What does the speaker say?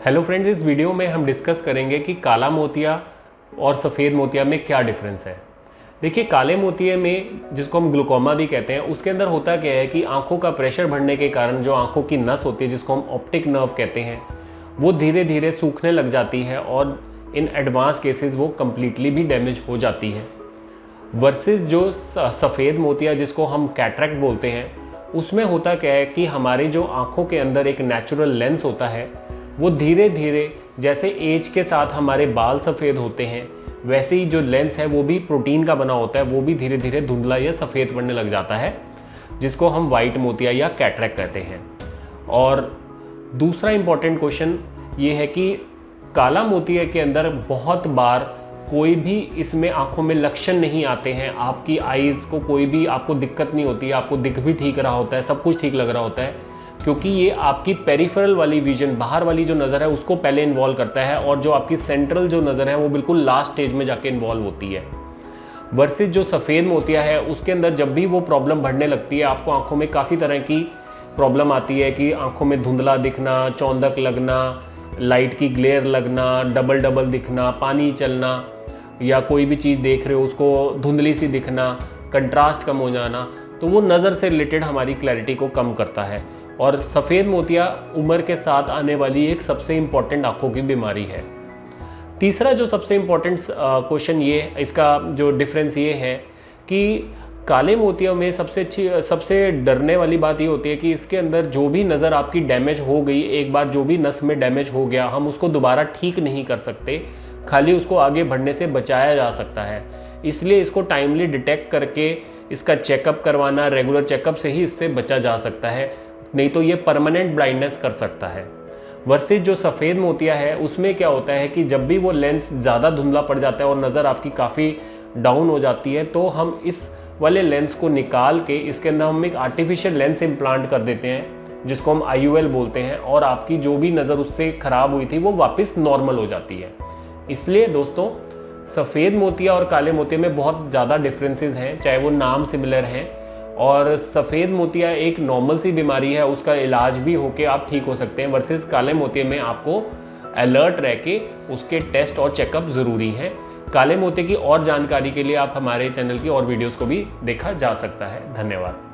Hello friends, इस video में हम डिस्कस करेंगे कि काला मोतिया और सफ़ेद मोतिया में क्या डिफरेंस है। देखिए, काले मोतिये में, जिसको हम ग्लूकोमा भी कहते हैं, उसके अंदर होता क्या है कि आंखों का प्रेशर बढ़ने के कारण जो आंखों की नस होती है, जिसको हम ऑप्टिक नर्व कहते हैं, वो धीरे धीरे सूखने लग जाती है और इन एडवांस केसेस वो कम्प्लीटली भी डैमेज हो जाती है। वर्सेस जो सफ़ेद मोतिया, जिसको हम कैटरैक्ट बोलते हैं, उसमें होता क्या है कि हमारे जो आंखों के अंदर एक नेचुरल लेंस होता है, वो धीरे धीरे, जैसे एज के साथ हमारे बाल सफ़ेद होते हैं, वैसे ही जो लेंस है वो भी प्रोटीन का बना होता है, वो भी धीरे धीरे धुंधला या सफ़ेद पड़ने लग जाता है, जिसको हम वाइट मोतिया या कैटरैक्ट कहते हैं। और दूसरा इंपॉर्टेंट क्वेश्चन ये है कि काला मोतिया के अंदर बहुत बार कोई भी इसमें आंखों में लक्षण नहीं आते हैं, आपकी आईज़ को कोई भी आपको दिक्कत नहीं होती है, आपको दिख भी ठीक रहा होता है, सब कुछ ठीक लग रहा होता है, क्योंकि ये आपकी पेरिफेरल वाली विजन, बाहर वाली जो नज़र है, उसको पहले इन्वॉल्व करता है, और जो आपकी सेंट्रल जो नज़र है वो बिल्कुल लास्ट स्टेज में जाके इन्वॉल्व होती है। वर्सेस जो सफ़ेद मोतिया है, उसके अंदर जब भी वो प्रॉब्लम बढ़ने लगती है, आपको आंखों में काफ़ी तरह की प्रॉब्लम आती है कि आंखों में धुंधला दिखना, चौंधक लगना, लाइट की ग्लेयर लगना, डबल डबल दिखना, पानी चलना, या कोई भी चीज़ देख रहे हो उसको धुंधली सी दिखना, कंट्रास्ट कम हो जाना, तो वो नज़र से रिलेटेड हमारी क्लैरिटी को कम करता है। और सफ़ेद मोतिया उम्र के साथ आने वाली एक सबसे इम्पॉर्टेंट आँखों की बीमारी है। तीसरा जो सबसे इम्पॉर्टेंट क्वेश्चन ये, इसका जो डिफरेंस ये है कि काले मोतियों में सबसे डरने वाली बात ये होती है कि इसके अंदर जो भी नज़र आपकी डैमेज हो गई, एक बार जो भी नस में डैमेज हो गया, हम उसको दोबारा ठीक नहीं कर सकते, खाली उसको आगे बढ़ने से बचाया जा सकता है। इसलिए इसको टाइमली डिटेक्ट करके इसका चेकअप करवाना, रेगुलर चेकअप से ही इससे बचा जा सकता है, नहीं तो ये परमानेंट ब्लाइंडनेस कर सकता है। वर्सेस जो सफ़ेद मोतिया है, उसमें क्या होता है कि जब भी वो लेंस ज़्यादा धुंधला पड़ जाता है और नज़र आपकी काफ़ी डाउन हो जाती है, तो हम इस वाले लेंस को निकाल के इसके अंदर हम एक आर्टिफिशियल लेंस इम्प्लांट कर देते हैं, जिसको हम IOL बोलते हैं, और आपकी जो भी नज़र उससे ख़राब हुई थी वो वापस नॉर्मल हो जाती है। इसलिए दोस्तों, सफ़ेद मोतिया और काले मोतिया में बहुत ज़्यादा डिफरेंसेस हैं, चाहे वो नाम सिमिलर हैं। और सफ़ेद मोतिया एक नॉर्मल सी बीमारी है, उसका इलाज भी होके आप ठीक हो सकते हैं, वर्सेस काले मोतिया में आपको अलर्ट रह के उसके टेस्ट और चेकअप ज़रूरी हैं। काले मोतिया की और जानकारी के लिए आप हमारे चैनल की और वीडियोस को भी देखा जा सकता है। धन्यवाद।